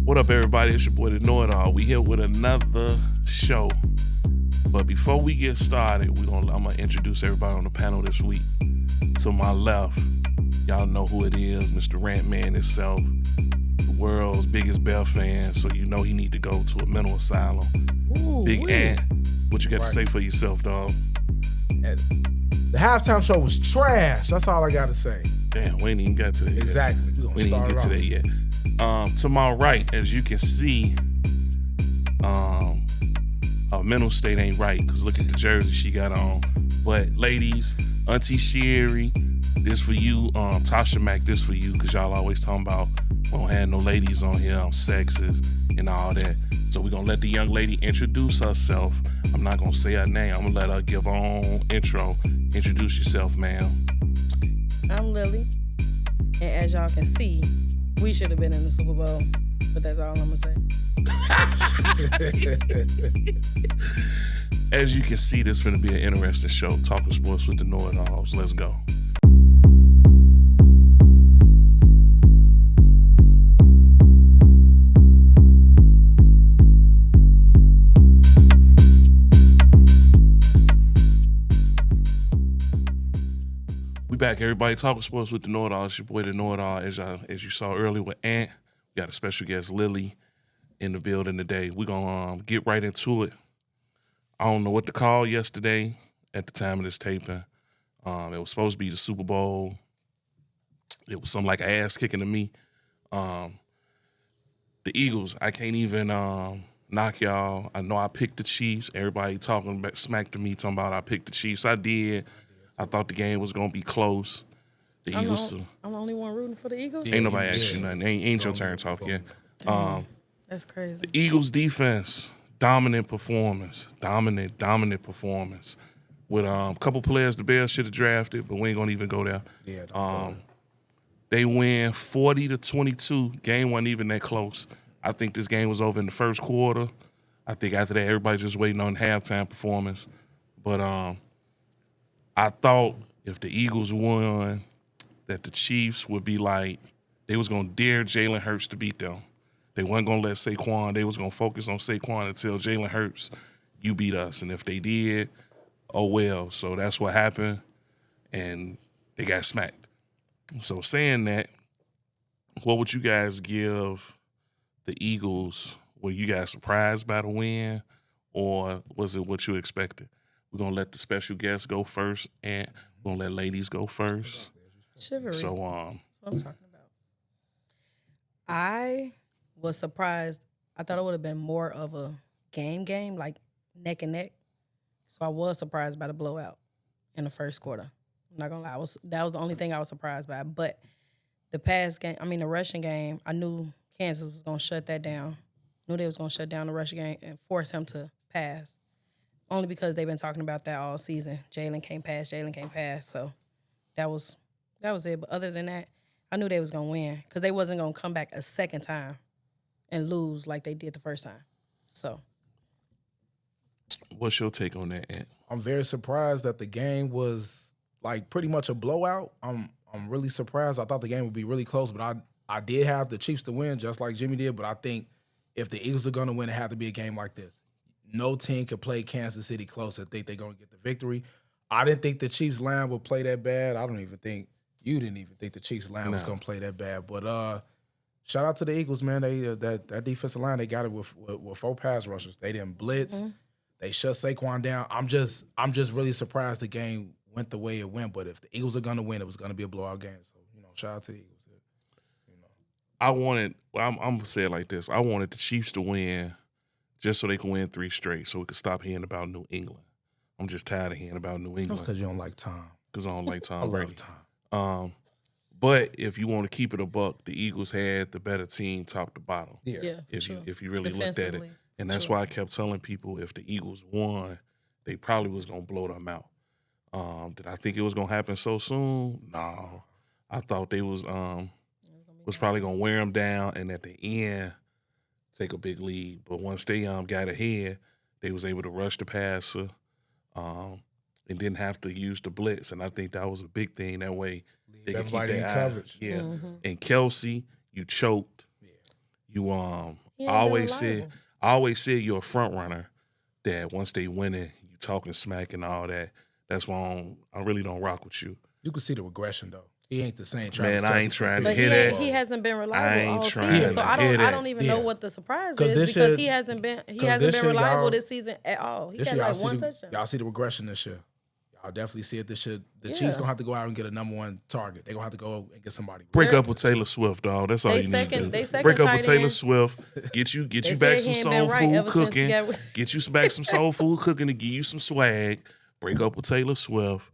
What up, everybody? It's your boy, the Know-It-All. We here with another show. But before we get started, I'm gonna introduce everybody on the panel this week. To my left, y'all know who it is, Mr. Rant Man himself, the world's biggest Bear fan, so you know he need to go to a mental asylum. Ooh, Big Ant, what you got to say for yourself, dog? The halftime show was trash. That's all I got to say. Damn, we ain't even got to that yet. Exactly. We ain't even get to that yet. To my right, as you can see, her mental state ain't right because look at the jersey she got on. But ladies, Auntie Sherry, this for you. Tasha Mack, this for you because y'all always talking about we don't have no ladies on here. I'm sexist and all that. So we're going to let the young lady introduce herself. I'm not going to say her name. I'm going to let her give her own intro. Introduce yourself, ma'am. I'm Lily. And as y'all can see, we should have been in the Super Bowl. But that's all I'm going to say. As you can see, this is going to be an interesting show. Talking sports with the Know-It-Alls. Let's go. We back, everybody. Talking sports with the Know-It-All. It's your boy, the Know-It-All. As you saw earlier with Ant, we got a special guest, Lily, in the building today. We're going to get right into it. I don't know what to call yesterday at the time of this taping. It was supposed to be the Super Bowl. It was something like an ass kicking to me. The Eagles, I can't even knock y'all. I know I picked the Chiefs. Everybody talking smack to me, talking about I picked the Chiefs. I did. I thought the game was going to be close. The Eagles. I'm the only one rooting for the Eagles? Ain't nobody asked you nothing. Ain't your turn to talk yet. That's crazy. The Eagles defense, dominant performance. Dominant performance. With a couple players the Bears should have drafted, but we ain't going to even go there. Yeah. They win 40-22. Game wasn't even that close. I think this game was over in the first quarter. I think after that, everybody just waiting on halftime performance. But I thought if the Eagles won, that the Chiefs would be like, they was going to dare Jalen Hurts to beat them. They weren't going to let Saquon. They was going to focus on Saquon until Jalen Hurts, you beat us. And if they did, oh well. So that's what happened, and they got smacked. So saying that, what would you guys give the Eagles? Were you guys surprised by the win, or was it what you expected? We're going to let the special guests go first, and we're going to let ladies go first. Chivalry. So, That's what I'm talking about. I was surprised. I thought it would have been more of a game, like neck and neck. So I was surprised by the blowout in the first quarter. I'm not going to lie. That was the only thing I was surprised by. But the rushing game, I knew Kansas was going to shut that down. Knew they was going to shut down the rushing game and force him to pass. Only because they've been talking about that all season. Jalen can't pass. So that was it. But other than that, I knew they was going to win because they wasn't going to come back a second time and lose like they did the first time. So. what's your take on that, Ant? I'm very surprised that the game was like pretty much a blowout. I'm really surprised. I thought the game would be really close, but I did have the Chiefs to win just like Jimmy did, but I think if the Eagles are going to win, it had to be a game like this. No team could play Kansas City close and think they're going to get the victory. I didn't think the Chiefs line would play that bad. You didn't even think the Chiefs line was going to play that bad. But shout out to the Eagles, man. They that defensive line, they got it with 4 pass rushers. They didn't blitz. Mm-hmm. They shut Saquon down. I'm just really surprised the game went the way it went. But if the Eagles are going to win, it was going to be a blowout game. So, shout out to the Eagles. I'm going to say it like this. I wanted the Chiefs to win just so they can win 3 straight so we could stop hearing about New England. I'm just tired of hearing about New England. That's because you don't like Tom. Because I don't like Tom Brady. I love Tom. But if you want to keep it a buck, the Eagles had the better team top to bottom. Yeah, if you really looked at it. And that's why I kept telling people if the Eagles won, they probably was going to blow them out. Did I think it was going to happen so soon? No. I thought they was probably going to wear them down and at the end take a big lead. But once they got ahead, they was able to rush the passer and didn't have to use the blitz. And I think that was a big thing. That way they could keep their coverage. Yeah. Mm-hmm. And Kelsey, you choked. Yeah. You He I ain't been always said you're a front runner. That once they win it, you talking smack and all that. That's why I really don't rock with you. You can see the regression though. He ain't the same Travis Man, I Kelce ain't from trying to But previous hear Super that. Bowls. he hasn't been I reliable ain't all trying season. So to I hear that. don't even know what the surprise 'Cause is this because year- he hasn't been this year, reliable y'all- this season at all. He This got year, like one touchdown. y'all see the regression this year. Y'all definitely see it this year. The Yeah. Chiefs gonna have to go out and get a number one target. They're gonna have to go and get somebody. Break up with Taylor Swift, dog. That's all They you need to second- do. they second Break up tight with Taylor end. Swift. Get you They back said some he ain't been soul right food ever since he cooking. got- Get you back some soul food cooking to give you some swag. Break up with Taylor Swift.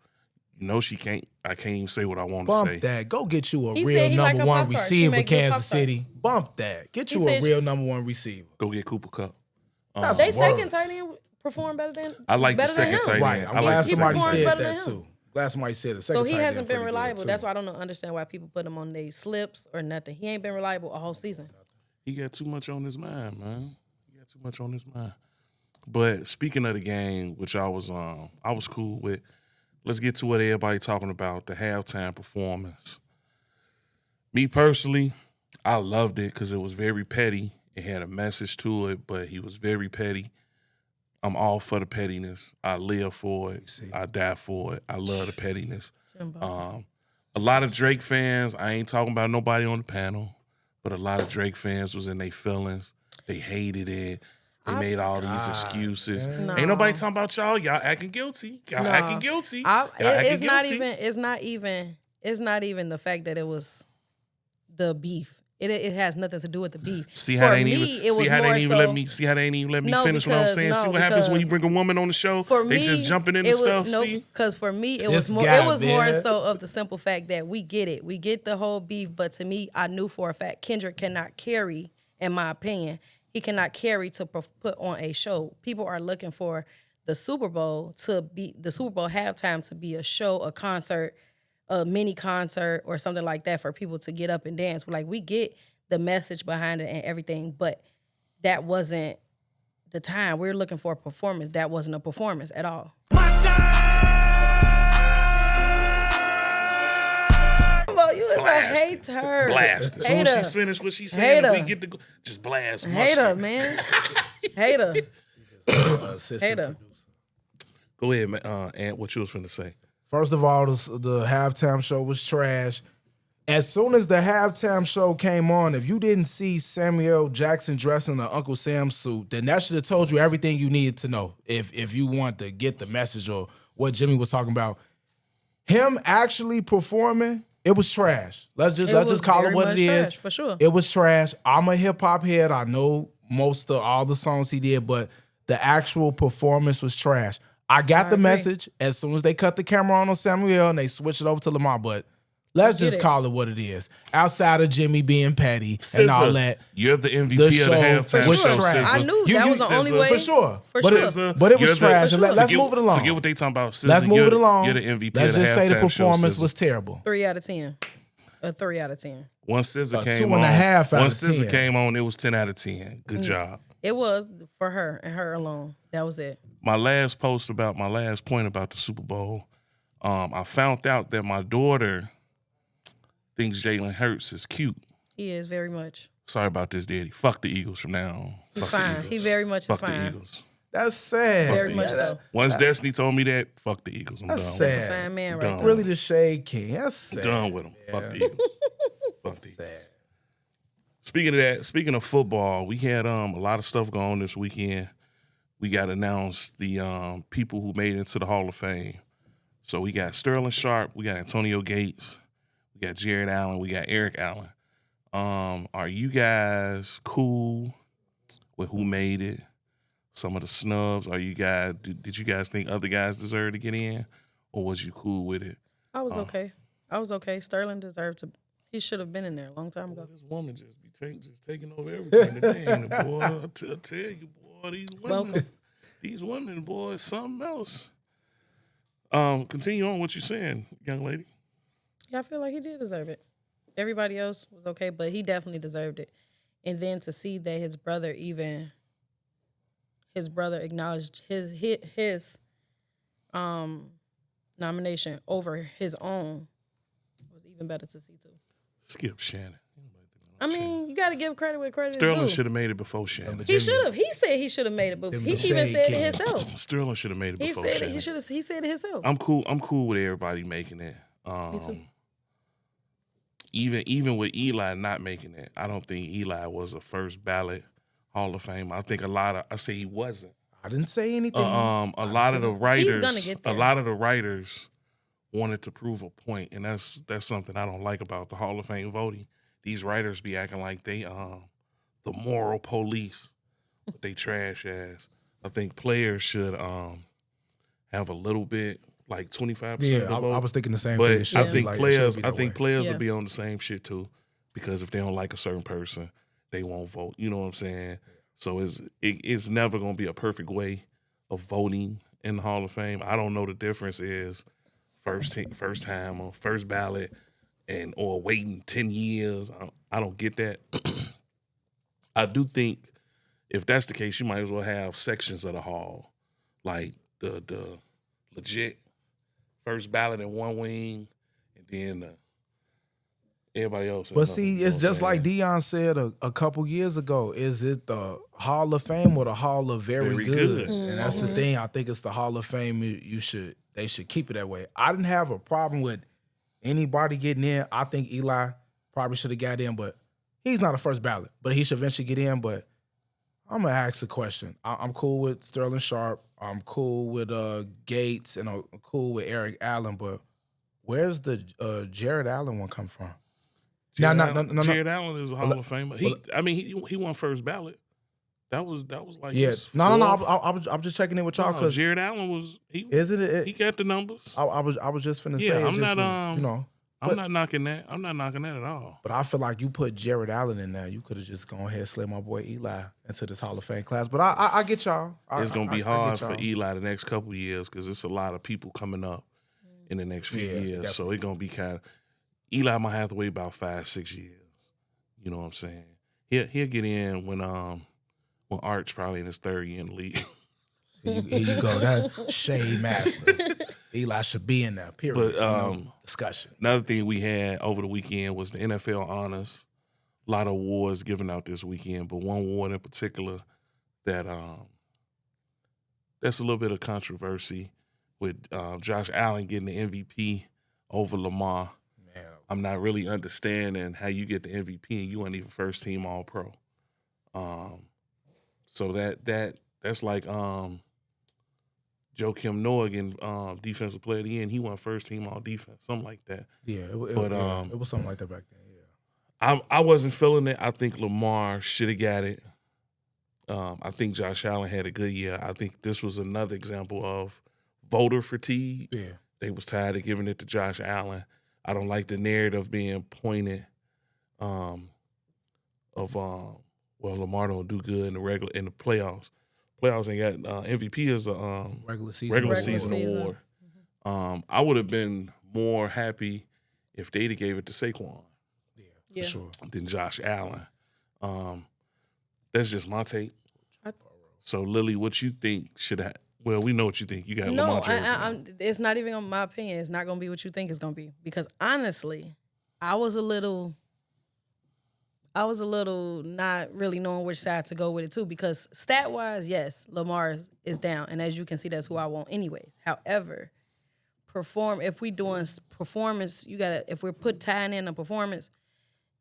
You know she can't. I can't even say what I want to Bump say. that. Go get you a He real said he like number a one Pop-Tart. She receiver, make good Kansas Pop-Tarts. City. Bump that. Get He you a said real number one receiver. Go get Cooper Cup. That's They worse. second tight end perform better than I like the better than second him. tight end. Right. I I'm like glad the somebody second said tight end. that too. Glad somebody said the So second he tight end hasn't been pretty good, reliable. too. That's why I don't understand why people put him on their slips or nothing. He ain't been reliable a whole season. He got too much on his mind, man. He got too much on his mind. But speaking of the game, which I was cool with, let's get to what everybody talking about, the halftime performance. Me personally, I loved it because it was very petty. It had a message to it, but he was very petty. I'm all for the pettiness. I live for it. I die for it. I love the pettiness. A lot of Drake fans, I ain't talking about nobody on the panel, but a lot of Drake fans was in their feelings. They hated it. They made all these excuses. No. Ain't nobody talking about y'all. Y'all acting guilty. Y'all acting guilty. It's not even the fact that it was the beef. It has nothing to do with the beef. See how For they ain't me, even it was see how they more ain't even so- let me see how they ain't even let me No, finish what I'm because- saying. no, See what happens when you because bring a woman on the show? For They me, just jumping into stuff. See? because for me it This was more. guy, It was more man. so of the simple fact that we get it. We get the whole beef, but to me, I knew for a fact Kendrick cannot carry. In my opinion, he cannot carry to put on a show. People are looking for the Super Bowl halftime to be a show, a concert, a mini concert, or something like that for people to get up and dance. Like we get the message behind it and everything, but that wasn't the time. We were looking for a performance. That wasn't a performance at all. You is a Blast hater. Blast. As soon as Hater. she's finished what she's saying, Hater. we get to go. Just blast. Hater, Mustard. man. Hater. Assistant Hater. producer. Go ahead, man. Ant, what you was finna say? First of all, the halftime show was trash. As soon as the halftime show came on, if you didn't see Samuel Jackson dressed in an Uncle Sam suit, then that should have told you everything you needed to know if you want to get the message or what Jimmy was talking about. Him actually performing, it was trash. Let's just call it very what much it is. trash, for sure. It was trash. I'm a hip hop head. I know most of all the songs he did, but the actual performance was trash. I got the agree. message as soon as they cut the camera on Samuel and they switched it over to Lamar, but let's just it. call it what it is. Outside of Jimmy being petty and all SZA, that, You're the MVP the of show the halftime was show. trash. I SZA. knew You- that you was the only SZA. way. for sure. For But sure. SZA, But it was you're the- trash. And let's forget- move it along. Forget what they talking about. SZA, Let's move you're- it along. You're the MVP Let's of the just say the halftime show, performance SZA. was terrible. 3 out of 10. A 3 out of 10. Once SZA A came 2.5 on, out once of SZA 10. came on, it was 10 out of 10. Good job. It was for her and her alone. That was it. My last point about the Super Bowl, I found out that my daughter thinks Jalen Hurts is cute. He is very much. Sorry about this, Daddy. Fuck the Eagles from now on. He's Fuck the fine. Eagles. He very much is Fuck the fine. Eagles. That's sad. Very much so. Once Destiny told me that, fuck the Eagles. I'm That's done. sad. Fine man Done. right there. Really the Shade King. That's I'm sad. done with them. Fuck the Eagles. Fuck the Eagles. Sad. Speaking of football, we had a lot of stuff going on this weekend. We got announced the people who made it into the Hall of Fame. So we got Sterling Sharp, we got Antonio Gates, we got Jared Allen, we got Eric Allen. Are you guys cool with who made it? Some of the snubs. Are you guys? Did you guys think other guys deserved to get in, or was you cool with it? I was okay. I was okay. Sterling deserved to. He should have been in there a long time ago. This woman just be taking over everything today, boy. I tell you, boy, Welcome. these women, boy, it's something else. Continue on what you're saying, young lady. Yeah, I feel like he did deserve it. Everybody else was okay, but he definitely deserved it. And then to see that his brother acknowledged his nomination over his own was even better to see too. Skip Shannon. I mean, you got to give credit where credit is Sterling due. should have made it before Shannon. He should have. He said he should have made it, but he even said it himself. Sterling should have made it He before said Shannon. it. He said it himself. I'm cool with everybody making it. Me too. Even with Eli not making it, I don't think Eli was a first ballot Hall of Fame. I think I say he wasn't. I didn't say anything. A lot of the writers, gonna get there. a lot of the writers wanted to prove a point, and that's something I don't like about the Hall of Fame voting. These writers be acting like they the moral police, but they trash ass. I think players should have a little bit, like 25%. Yeah, I was thinking the same but thing. It should I be think like- it players, should be I that think way. players Yeah. will be on the same shit too, because if they don't like a certain person, they won't vote. You know what I'm saying? So it's never gonna be a perfect way of voting in the Hall of Fame. I don't know the difference is first time or first ballot or waiting 10 years. I don't get that. I do think if that's the case, you might as well have sections of the hall, like the legit first ballot in one wing, and then everybody else. But see, it's just like Deion said a couple years ago. Is it the Hall of Fame or the Hall of Very Good? And that's the thing. I think it's the Hall of Fame. They should keep it that way. I didn't have a problem with anybody getting in. I think Eli probably should have got in, but he's not a first ballot. But he should eventually get in. But I'm gonna ask a question. I'm cool with Sterling Sharp. I'm cool with Gates, and I'm cool with Eric Allen. But where's the Jared Allen one come from? Jared No. Jared Allen is a Hall of Famer. He won first ballot. That was like Yeah, his no. fourth. I'm just checking in with y'all No, because Jared Allen was isn't it? he got the numbers. I was just finna Yeah, say. I'm it just not was, you know. I'm not knocking that. I'm not knocking that at all. But I feel like you put Jared Allen in there, you could have just gone ahead and slid my boy Eli into this Hall of Fame class. But I get y'all. It's gonna be I hard get for y'all. Eli the next couple of years because it's a lot of people coming up in the next few Yeah, years. So definitely. it's gonna be kind of Eli might have to wait about 5-6 years. You know what I'm saying? He'll get in when Arch probably in his third year in the league. Here you go. That shade master. Eli should be in there. Period. But Discussion. another thing we had over the weekend was the NFL honors. A lot of awards given out this weekend, but one award in particular that that's a little bit of controversy with Josh Allen getting the MVP over Lamar. Man, I'm not really understanding how you get the MVP and you weren't even first team All Pro. So that's like Joakim Noah getting defensive player of the year, and he won first team All Defense, something like that. yeah, it was something like that back then. Yeah. I wasn't feeling it. I think Lamar should have got it. I think Josh Allen had a good year. I think this was another example of voter fatigue. Yeah. They was tired of giving it to Josh Allen. I don't like the narrative being pointed well, Lamar don't do good in the playoffs. Playoffs ain't got MVP is a Regular season award. I would have been more happy if they'd have gave it to Saquon For sure. than Josh Allen. That's just my take. So, Lily, what you think should have? Well, we know what you think. You got No, Lamar Jackson. it's not even on my opinion. It's not going to be what you think it's going to be. Because honestly, I was a little not really knowing which side to go with it too. Because stat wise, yes, Lamar is down, and as you can see, that's who I want anyways. However, if we doing performance, if we're tying in a performance,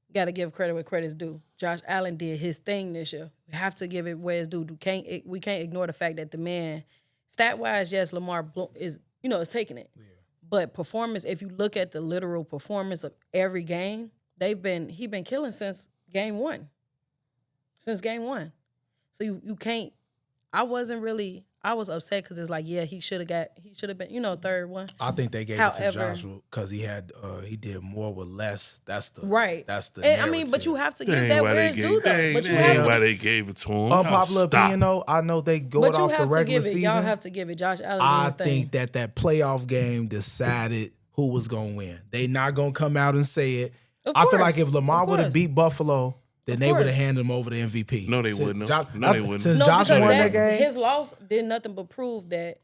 you gotta give credit where credit's due. Josh Allen did his thing this year. We have to give it where it's due. We can't ignore the fact that the man, stat wise, yes, Lamar is taking it. Yeah. But performance, if you look at the literal performance of every game, he been killing since game one. So you can't. I was upset because it's like, yeah, he should have been, third one. I think they gave it to Joshua because he did more with less. That's the right. That's the. And, I mean, but you have to give that where it's due, though. But you have have why to. they gave it to him. Unpopular opinion, though. I know they go it off the regular season. Y'all have to give it. Josh Allen. I think that playoff game decided who was gonna win. They not gonna come out and say it. I feel like if Lamar would have beat Buffalo, then they would have handed him over the MVP. No, they wouldn't. Since No, Josh because won that game, his loss did nothing but prove that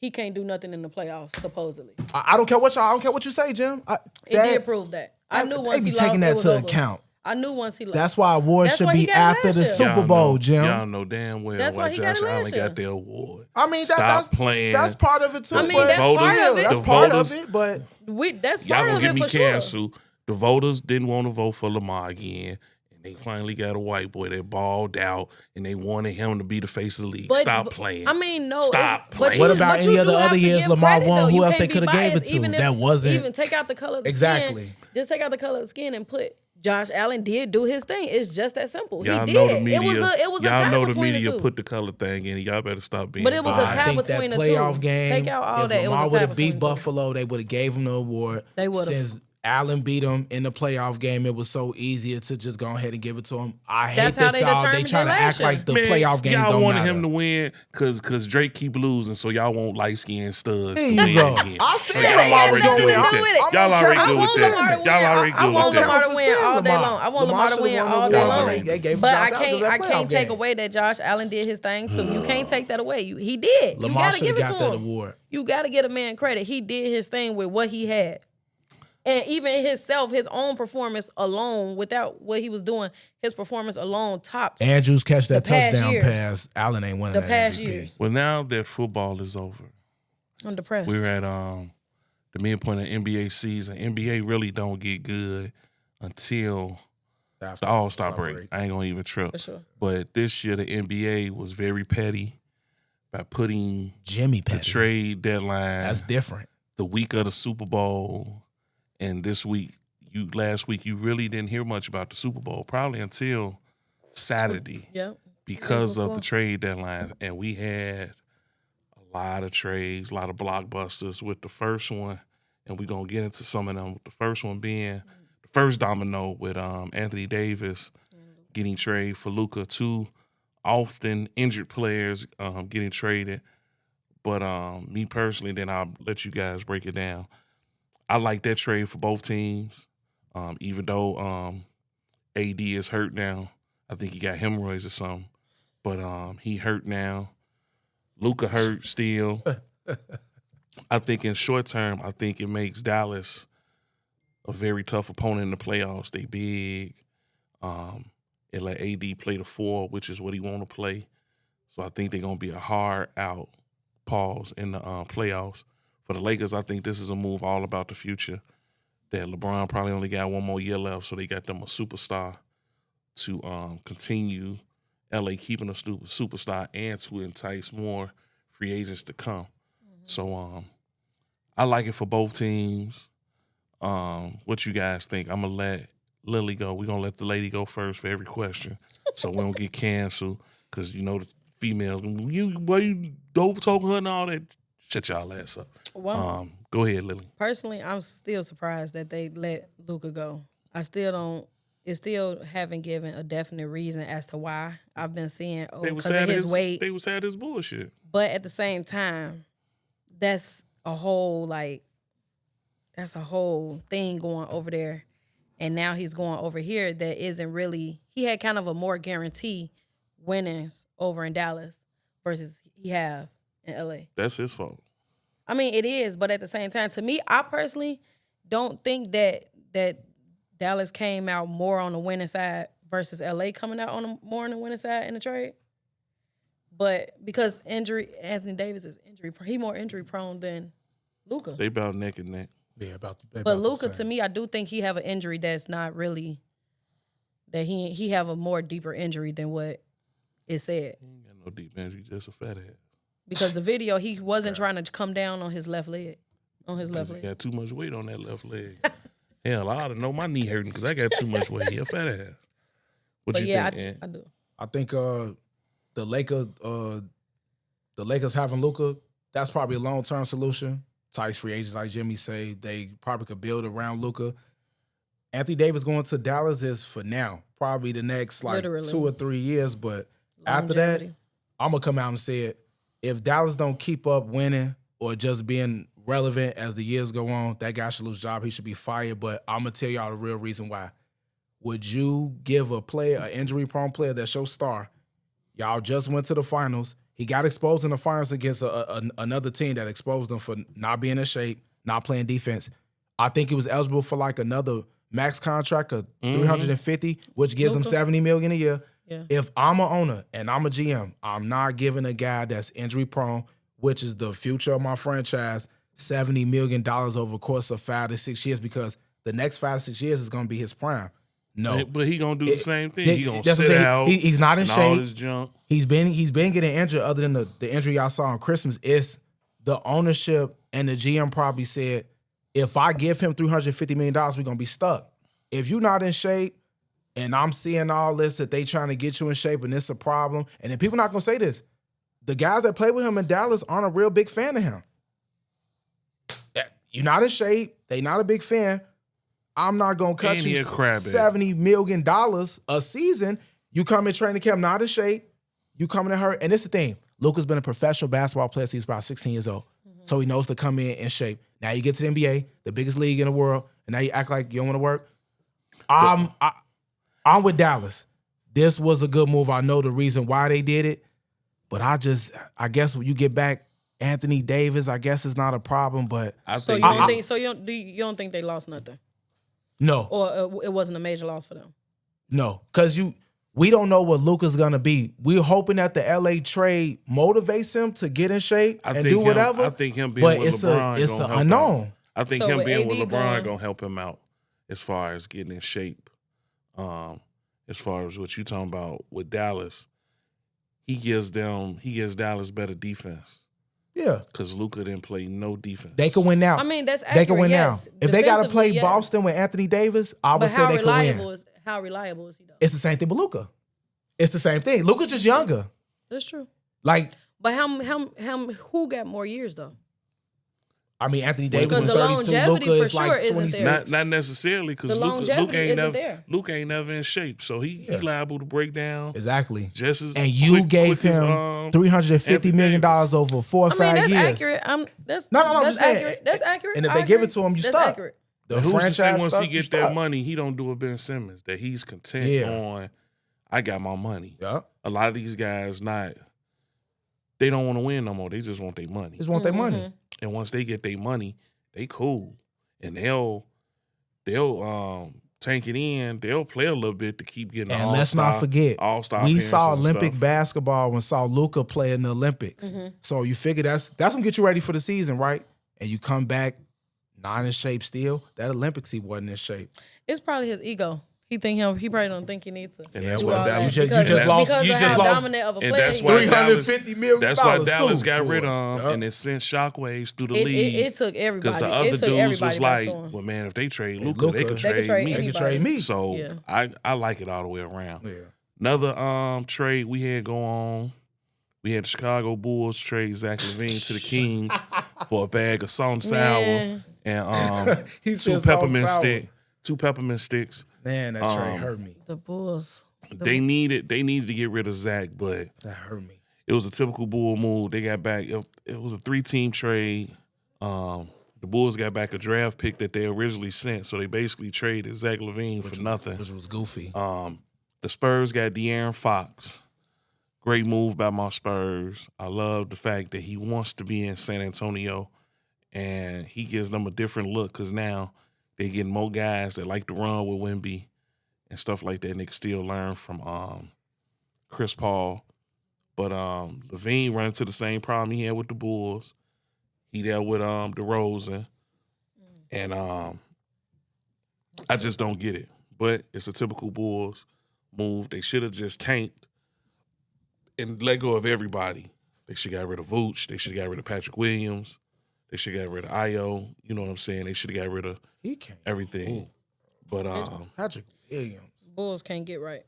he can't do nothing in the playoffs. Supposedly, I don't care what you say, Jim. it did prove that. I knew once they be he lost, taking it that was to over. account. I knew once he left. That's why awards That's should why he be got it after last the year. Super Bowl, Jim. Y'all know damn well That's why why he got Josh it last Allen year. got the award. I mean, Stop that's playing. That's part of it too. I mean, but that's voters- part of it. That's the part voters- of it. But That's Y'all part gonna of get it me for sure. canceled. The voters didn't want to vote for Lamar again. And they finally got a white boy that balled out, and they wanted him to be the face of the league. Stop playing. I mean, no. Stop but playing. What about but you any of do the have other to years give Lamar credit, won? though. Who You else can't they be coulda gave it biased, to? even if- That wasn't- even take out the color of the Exactly. skin. Just take out the color of the skin and put Josh Allen did do his thing. It's just that simple. Y'all He know did. the media. It was a y'all tie know the between media the two. put the color thing in. Y'all better stop being. But it was a biased. tie I think between that the playoff two. game, Take out all if that. It was a Lamar tie would have between beat the two. Buffalo, they would have gave him the award. They would've. Since Allen beat him in the playoff game, it was so easier to just go ahead and give it to him. I hate That's how that they y'all they determined try it to last act year. like the Man, playoff games y'all don't wanted matter. him to win because Drake keep losing, so y'all want light skinned studs There to you win go. again. I So said y'all Lamar already was gonna good win. with I'm that. okay Y'all already with good with saying that. that. Y'all already I good want with Lamar that. to win all day Lamar. long. I want Lamar Lamar to should've win won the all day award. long. They gave But Josh I Allen 'cause can't. that I playoff can't take game. away that Josh Allen did his thing too. You can't take that away. He did. Lamar you gotta should give have it got to that him. award. You gotta get a man credit. He did his thing with what he had. And even himself, his own performance alone, without what he was doing, his performance alone topped Andrews catch that The past touchdown years. pass. Allen ain't winning the that past MVP. years. Well, now that football is over, I'm depressed. we're at the midpoint of NBA season. NBA really don't get good until After the All-Star break. I ain't gonna even trip. For sure. But this year the NBA was very petty by putting Jimmy the Petty. trade deadline That's different. the week of the Super Bowl, and this week, last week, you really didn't hear much about the Super Bowl, probably until Saturday Yep. because of the before. trade deadline. And we had a lot of trades, a lot of blockbusters with the first one, and we're going to get into some of them. The first one being the first domino with Anthony Davis getting traded for Luka, two often injured players getting traded. But me personally, then I'll let you guys break it down. I like that trade for both teams, even though AD is hurt now. I think he got hemorrhoids or something. But he hurt now. Luka hurt still. I think in short term, I think it makes Dallas a very tough opponent in the playoffs. They big. It let AD play the 4, which is what he want to play. So I think they're going to be a hard out. Pause in the playoffs. For the Lakers, I think this is a move all about the future. That LeBron probably only got one more year left, so they got them a superstar to continue LA keeping a superstar and to entice more free agents to come. So I like it for both teams. What you guys think? I'm gonna let Lilly go. We're gonna let the lady go first for every question, so we don't get canceled. Because you know the females, you don't talk to her and all that. Shut y'all ass up. Well, Go ahead, Lilly. personally, I'm still surprised that they let Luka go. I still don't. It still haven't given a definite reason as to why. I've been seeing because of his weight. They was sad as bullshit. But at the same time, that's a whole thing going over there. And now he's going over here that isn't really, he had kind of a more guarantee winnings over in Dallas versus he have in LA. That's his fault. I mean, it is, but at the same time, to me, I personally don't think that Dallas came out more on the winning side versus LA coming out more on the winning side in the trade. But because Anthony Davis is he more injury prone than Luka. They about neck and neck. Yeah, But Luka, to me, I do think he have an injury that's not really, that he have a more deeper injury than what it said. He ain't got no deep injury, just a fat ass. Because the video, he wasn't trying to come down on his left leg. On his left He leg. got too much weight on that left leg. Hell, I ought to know my knee hurting because I got too much weight. He a fat ass. What But you yeah, think, Ant? I do. I think the Lakers having Luka, that's probably a long-term solution. Tice free agents, like Jimmy say, they probably could build around Luka. Anthony Davis going to Dallas is for now, probably the next Literally. 2 or 3 years. But after that, Longevity. I'm gonna come out and say it. If Dallas don't keep up winning or just being relevant as the years go on, that guy should lose his job. He should be fired. But I'm gonna tell y'all the real reason why. Would you give a player, an injury-prone player that's your star? Y'all just went to the finals. He got exposed in the finals against another team that exposed him for not being in shape, not playing defense. I think he was eligible for like another max contract of $350, which gives him $70 million a year. Yeah. If I'm an owner and I'm a GM, I'm not giving a guy that's injury prone, which is the future of my franchise, $70 million over the course of 5 to 6 years, because the next 5 to 6 years is going to be his prime. No, But he gonna do the same thing. He gonna that's what sit I'm saying. out. He's not in and shape. All this junk. He's been getting injured. Other than the injury y'all saw on Christmas, it's the ownership and the GM probably said, if I give him $350 million, we're gonna be stuck. If you're not in shape, and I'm seeing all this that they trying to get you in shape, and it's a problem, and then people not gonna say this. The guys that play with him in Dallas aren't a real big fan of him. You're not in shape. They not a big fan. I'm not gonna cut And you he a crabby. $70 million a season. You come in training camp not in shape. You coming in hurt. And this is the thing. Luka's been a professional basketball player since he's about 16 years old. So he knows to come in shape. Now you get to the NBA, the biggest league in the world, and now you act like you don't want to work. I'm with Dallas. This was a good move. I know the reason why they did it, but I guess when you get back Anthony Davis, I guess it's not a problem. But So you don't think they lost nothing, no, or it wasn't a major loss for them? no, because we don't know what Luka's gonna be. We're hoping that the LA trade motivates him to get in shape and do whatever. I think him being with LeBron it's gonna an help unknown. him. I think So him with being with AD LeBron gone- gonna help him out as far as getting in shape. As far as what you talking about with Dallas, he gives Dallas better defense. Yeah, Because Luka didn't play no defense. they can win now. I mean, that's accurate. They can win yes. now. If they got to Defensively, play yes. Boston with Anthony Davis, I would But say they can win. how reliable is he though? It's the same thing with Luka. It's the same thing. Luka's just younger. That's true. Like, But who got more years though? I mean, Anthony Davis Because is the 32. longevity Luka for is sure like isn't 26. there. Not necessarily because The longevity isn't there. Luka ain't never in shape, so he liable to break down. Exactly. Just as And you quick gave as, him $350 million Davis. over 4 or 5 I mean, years. that's accurate. I'm just that's saying, accurate. That's accurate. and if I they give agree. it to him, you that's stuck. Accurate. The Who's to say franchise once stuck, he you get that stuck. money, he don't do a Ben Simmons, that he's content Yeah. on, I got my money. Yeah. A lot of these guys they don't want to win no more. They just want their money. Just want their money. And once they get their money, they cool. And they'll tank it in. They'll play a little bit to keep getting And let's not forget, all-star we appearances saw and Olympic stuff. basketball when saw Luka play in the Olympics. So you figure that's gonna get you ready for the season, right? And you come back not in shape still. That Olympics he wasn't in shape. It's probably his ego. He probably don't think he needs to. And that's do why all Dallas- that. You just lost- because you of just how lost- dominant of a And player that's he why is. $350 million. That's why Dallas too, got for rid it. of him, Yep. and it sent shockwaves through the league. It took everybody. Because the It other took dudes everybody was by like, storm. well, man, if they trade Luka, Luka, they could They could trade trade me. They can anybody. trade me. So Yeah. I like it all the way around. Yeah. Another trade we had go on. We had the Chicago Bulls trade Zach LaVine to the Kings for a bag of salt and sour Man. and He two said peppermint sour. two peppermint sticks. Man, that trade hurt me. The Bulls. They needed to get rid of Zach, but That hurt me. it was a typical Bull move. They got back. It was a 3-team trade. The Bulls got back a draft pick that they originally sent, so they basically traded Zach LaVine for nothing. Which was goofy. The Spurs got De'Aaron Fox. Great move by my Spurs. I love the fact that he wants to be in San Antonio, and he gives them a different look because now they getting more guys that like to run with Wemby and stuff like that, and they can still learn from Chris Paul. But LaVine run into the same problem he had with the Bulls. He dealt with DeRozan, and I just don't get it. But it's a typical Bulls move. They should have just tanked and let go of everybody. They should have got rid of Vooch. They should have got rid of Patrick Williams. They should have got rid of Io. You know what I'm saying? They should have got rid of He can't. everything. But Patrick Williams. Bulls can't get right.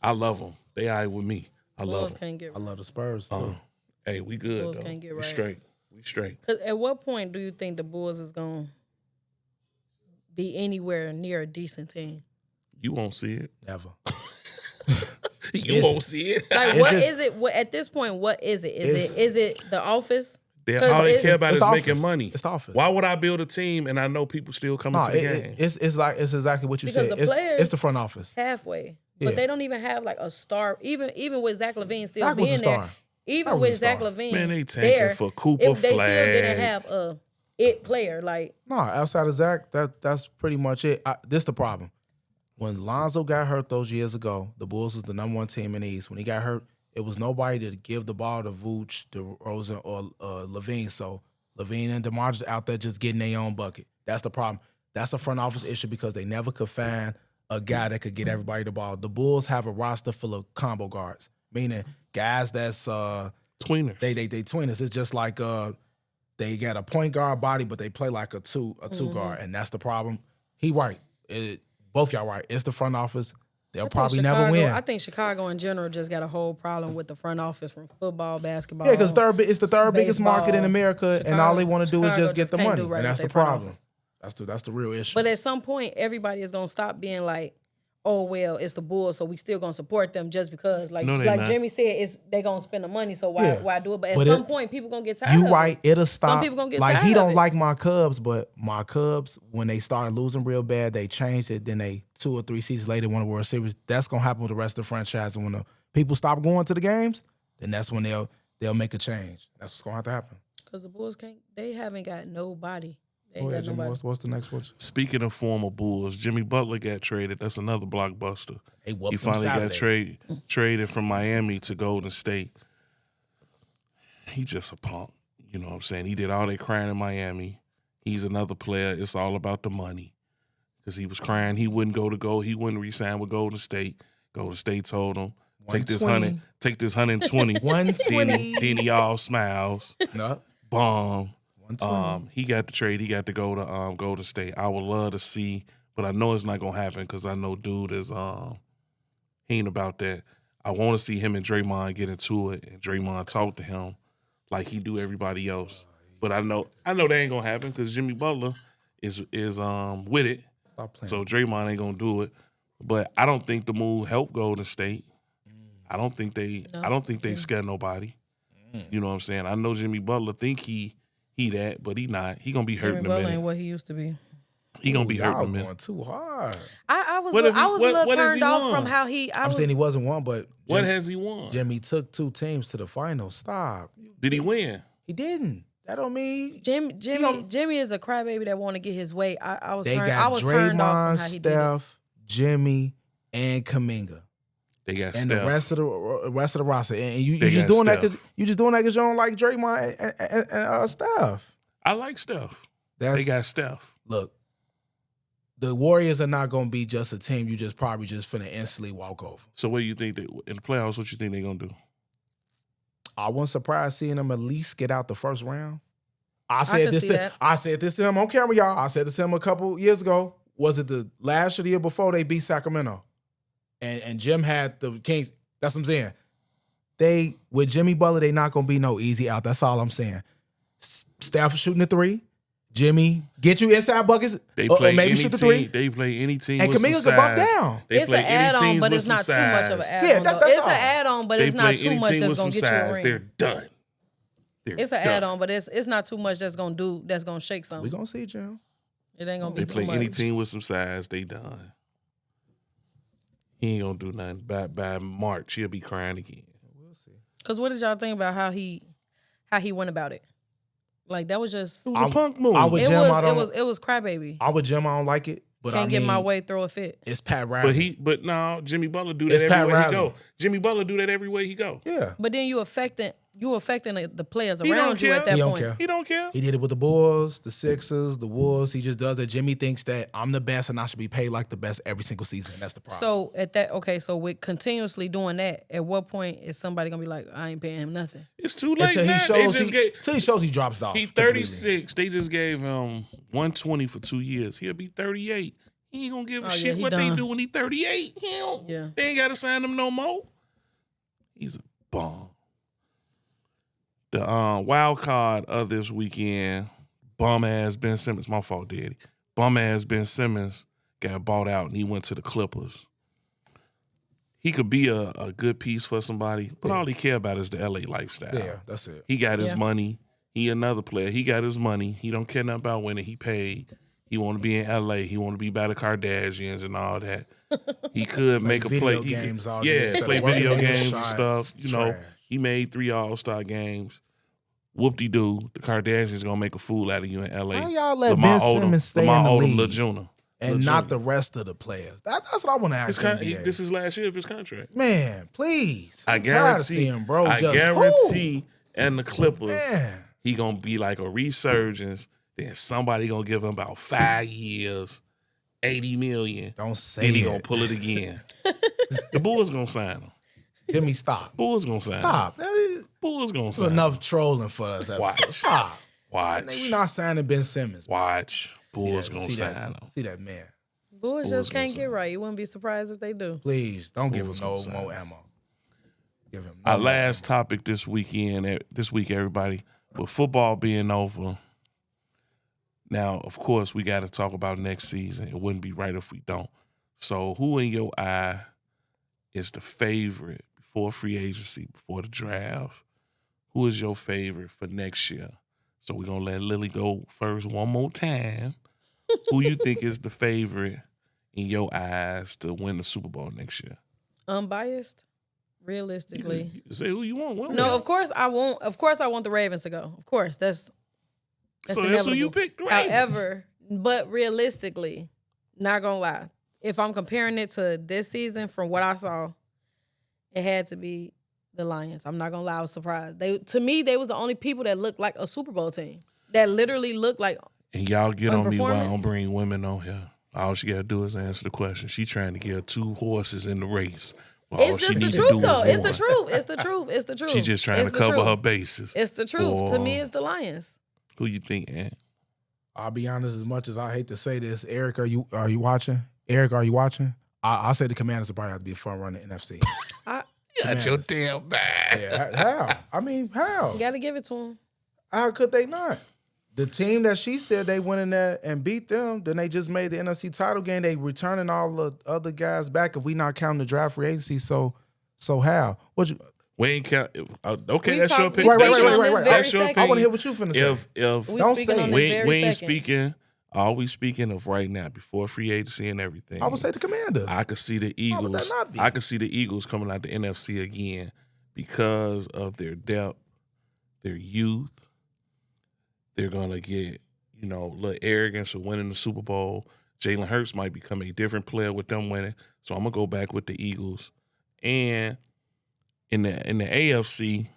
I love them. They all right with me. I love Bulls them. can't get I right. love the Spurs too. Hey, we good Bulls though. can't get We right. straight. We straight. 'Cause at what point do you think the Bulls is going to be anywhere near a decent team? You won't see it. Never. You won't see it. Like, It's what just- is it? What, at this point, what is it? Is it The Office? All they 'Cause care about it's is the making office. money. It's the office. Why would I build a team and I know people still coming No, to the game? it's exactly what you Because said. the players- It's the front office. Halfway. Yeah. But they don't even have like a star. Even with Zach LaVine still Zach was being a star. there. Even Zach was with a Zach star. LaVine Man, they tanking there, for Cooper if they still Flag. didn't have it player. Like, No, outside of Zach, that's pretty much it. This the problem. When Lonzo got hurt those years ago, the Bulls was the #1 team in the East. When he got hurt, it was nobody to give the ball to Vooch, DeRozan, or Levine. So Levine and DeMar just out there just getting their own bucket. That's the problem. That's a front office issue because they never could find a guy that could get everybody the ball. The Bulls have a roster full of combo guards, meaning guys that's tweeners. They tweeners. It's just like they got a point guard body, but they play like a two guard, and that's the problem. He right. Both y'all right. It's the front office. They'll probably never win. I think Chicago in general just got a whole problem with the front office from football, basketball. Yeah, because it's the third biggest baseball. market in America, and all they want to do is just get the money, right and that's the problem. That's the real issue. But at some point, everybody is gonna stop being like, "Oh well, it's the Bulls, so we still gonna support them just because." Like Jimmy said, they gonna spend the money, so why do it? But at some point, people gonna get tired. You right, it'll stop. Some people gonna get like tired he don't of it. like my Cubs, but my Cubs, when they started losing real bad, they changed it. Then they 2 or 3 seasons later won a World Series. That's gonna happen with the rest of the franchise. And when the people stop going to the games, then that's when they'll make a change. That's what's gonna have to happen. Because the Bulls they haven't got nobody. Jimmy, what's the next one? Speaking of former Bulls, Jimmy Butler got traded. That's another blockbuster. He finally got traded from Miami to Golden State. He just a punk. You know what I'm saying? He did all that crying in Miami. He's another player. It's all about the money. Because he was crying. He wouldn't he wouldn't re-sign with Golden State. Golden State told him, take this 120. 120. Then he all smiles. No. Bomb. He got the trade. He got to go to Golden State. I would love to see, but I know it's not gonna happen because I know dude is he ain't about that. I want to see him and Draymond get into it, and Draymond talk to him like he do everybody else. But I know that ain't gonna happen because Jimmy Butler is with it. Stop playing. So Draymond ain't gonna do it. But I don't think the move helped Golden State. I don't think they scare nobody. You know what I'm saying? I know Jimmy Butler think he that, but he not. He gonna be hurt in a minute. Ain't what he used to be. He gonna be hurt in a minute. Going too hard. I was a little turned off from how I'm saying he wasn't one, but what has he won? Jimmy took 2 teams to the finals. Stop. Did he win? He didn't. That don't mean Jimmy is a crybaby that want to get his way. I was they turned got off Draymond, from how he did it. Steph, Jimmy, and Kaminga. They got and Steph. the rest of the roster. And you just doing that because you don't like Draymond and Steph. I like Steph. They got Steph. Look, the Warriors are not going to be just a team you just probably just finna instantly walk over. So what do you think in the playoffs? What you think they're gonna do? I wasn't surprised seeing them at least get out the first round. I said this to him on camera, y'all. I said this to him a couple years ago. Was it the last or the year before they beat Sacramento? And Jim had the Kings. That's what I'm saying. With Jimmy Butler, they not gonna be no easy out. That's all I'm saying. Steph shooting the 3. Jimmy, get you inside buckets. They play maybe any shoot the team. 3. They play any team. And with Kaminga some can buck size. down. It's an add-on, but it's not too much of an add-on. Yeah, that's it's all. an add-on, but They it's play not too any much team that's with gonna some get you a size. ring. They're done. It's an add-on, but it's not too much that's gonna shake something. We gonna see, Jim. It ain't gonna be They too play much. any team with some size. They done. He ain't gonna do nothing. By March, he'll be crying again. We'll see. Cause what did y'all think about how he went about it? Like that was just It was a punk move. I would Jim, it was crybaby. I would Jim. I don't like it, but Can't I get mean, my way, throw a fit. It's Pat Riley. But no, Jimmy Butler do that It's Pat everywhere he Riley. go. Jimmy Butler do that everywhere he go. Yeah. But then you affecting the players He don't around you care. at that He don't point. care. He don't care. He did it with the Bulls, the Sixers, the Wolves. He just does it. Jimmy thinks that I'm the best and I should be paid like the best every single season. That's the problem. So with continuously doing that, at what point is somebody gonna be like, I ain't paying him nothing? It's too late. Until he shows he drops off. He's 36. They just gave him 120 for 2 years. He'll be 38. He ain't gonna give a shit what they do when he 38. Yeah. They ain't gotta sign him no more. He's a bum. The wild card of this weekend, bum ass Ben Simmons. My fault, Daddy. Bum ass Ben Simmons got bought out and he went to the Clippers. He could be a good piece for somebody, but all he care about is the LA lifestyle. Yeah, that's it. He got his money. He another player. He got his money. He don't care nothing about winning. He paid. He want to be in LA. He want to be by the Kardashians and all that. He could make a play. Video games all yeah, day. play Working video on his games and shot. stuff. You know, Trash. he made 3 All-Star games. whoop-de-doo, the Kardashians gonna make a fool out of you in L.A. How y'all let Ben Simmons stay in the league Lil Juna. and not the rest of the players? That's what I want to ask NBA. This is last year of his contract. Man, please. I I'm tired of seeing bro I just, guarantee and the Clippers, Man. he gonna be like a resurgence. Then somebody gonna give him about 5 years, $80 million. Don't say Then he it. gonna pull it again. The Bulls gonna sign him. Jimmy, stop. Bulls gonna sign him. Stop. Bulls gonna That's sign him. enough trolling for us. Episode. Watch. Stop. Watch. We not signing Ben Simmons. Watch. Bulls See gonna that- sign him. See that man. Bulls just gonna can't sign. get right. You wouldn't be surprised if they do. Please don't give him Bulls no gonna sign more him. ammo. Give him no Our more last topic this week, everybody, with football being over. Now, of course, we got to talk about next season. It wouldn't be right if we don't. So, who in your eye is the favorite before free agency, before the draft? Who is your favorite for next year? So, we're going to let Lily go first one more time. Who you think is the favorite in your eyes to win the Super Bowl next year? Unbiased, realistically. Say who you want. No, of course I won't. Of course I want the Ravens to go. Of course, that's So that's who you inevitable. picked, the Ravens. However, but realistically, not gonna lie, if I'm comparing it to this season from what I saw, it had to be the Lions. I'm not gonna lie, I was surprised. To me, they was the only people that looked like a Super Bowl team. That literally looked like. And y'all get on me while I don't performance. bring women on here. All she got to do is answer the question. She trying to get 2 horses in the race. Well, all It's she just the need to do truth, is though. It's the one. truth. It's the truth. It's the truth. She just trying It's to the cover truth. her bases. It's the truth. To me, Or- it's the Lions. Who you think, Ant? I'll be honest, as much as I hate to say this, Eric, are you watching? Eric, are you watching? I'll say the Commanders will probably have to be a front runner in NFC. Got your damn back. Yeah, how? I mean, how? You got to give it to them. How could they not? The team that she said they went in there and beat them, then they just made the NFC title game. They returning all the other guys back if we not counting the draft free agency. So how? What you? We ain't count. Okay, We that's your talk- we opinion. speaking on this very That's your second. I want to opinion. hear what you finna say. If We Don't speaking say on it. this very we ain't second. speaking, all we speaking of right now before free agency and everything. I would say the Commanders. I could see the Why would that Eagles. not be? I could see the Eagles coming out the NFC again because of their depth, their youth. They're gonna get, a little arrogance for winning the Super Bowl. Jalen Hurts might become a different player with them winning. So I'm gonna go back with the Eagles. And in the AFC,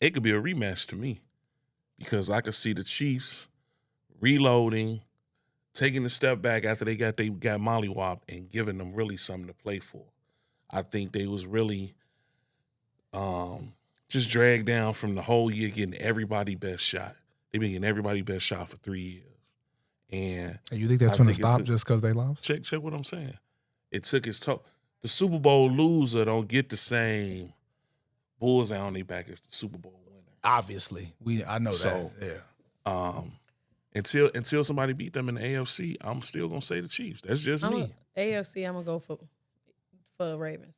it could be a rematch to me because I could see the Chiefs reloading, taking a step back after they got mollywopped and giving them really something to play for. I think they was really just dragged down from the whole year getting everybody best shot. They've been getting everybody best shot for 3 years. And you think that's I going to think it stop took- just because they lost? check what I'm saying. It took its toll. The Super Bowl loser don't get the same bullseye on their back as the Super Bowl winner. Obviously, I know So- that. Yeah. Until somebody beat them in the AFC, I'm still gonna say the Chiefs. That's just me. AFC, I'm gonna go for the Ravens.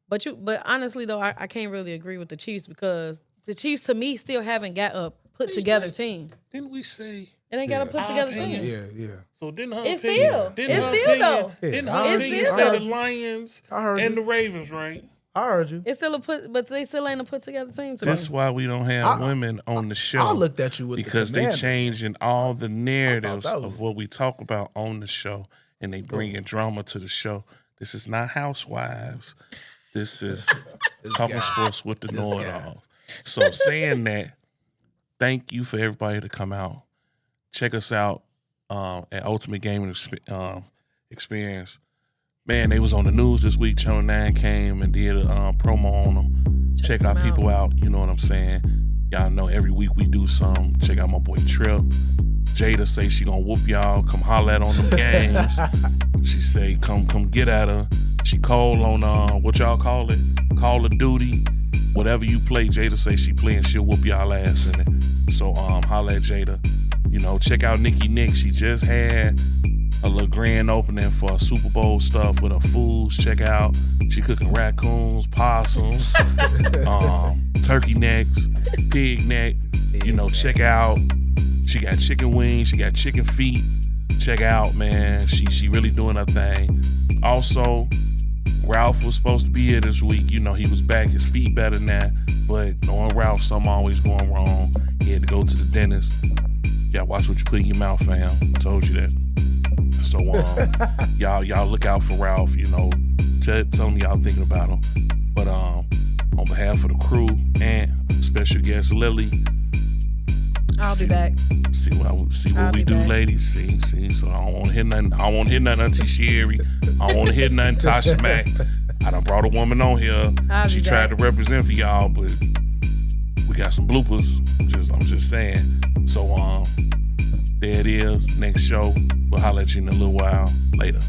But honestly though, I can't really agree with the Chiefs because the Chiefs to me still haven't got a put together team. Didn't we say? It ain't got a put together team. Yeah. So didn't her It's opinion? still- Didn't it's her still opinion- though. Didn't Yeah, her I opinion still say though. the Lions I heard and you. the Ravens, right? I heard you. It's still but they still ain't a put together team to That's me. why we don't have I- women on the show. I looked at you with because the they Commanders. changing all the narratives that was- of what we talk about on the show, and they bringing drama to the show. This is not Housewives. This is talking guy. sports with the This know-it-alls. So saying that, thank you for everybody to come out. Check us out at Ultimate Gaming Experience. Man, they was on the news this week. Channel 9 came and did a promo on them. Check our them people out. You know what I'm saying? Y'all know every week we do some. Check out my boy Trip. Jada say she gonna whoop y'all. Come holler at on them games. She say come get at her. She cold on what y'all call it? Call of Duty. Whatever you play, Jada say she play and she'll whoop y'all ass in it. So holler at Jada. Check out Nikki Nick. She just had a little grand opening for Super Bowl stuff with her foods. Check out. She cooking raccoons, possums, turkey necks, pig neck. Check out. She got chicken wings. She got chicken feet. Check out, man. She really doing her thing. Also, Ralph was supposed to be here this week. You know, he was back. His feet better than that. But knowing Ralph, something always going wrong. He had to go to the dentist. Yeah, watch what you put in your mouth, fam. I told you that. So y'all look out for Ralph. You know, tell him y'all thinking about him. But on behalf of the crew and special guest Lily, I'll be back. See what we do, back. Ladies. See. So I don't want to hear nothing. I don't want to hear nothing Auntie Sherry. I don't want to hear nothing Tasha Mack. I done brought a woman on here. She tried to represent for y'all, but we got some bloopers. I'm just saying. So there it is. Next show. We'll holler at you in a little while. Later.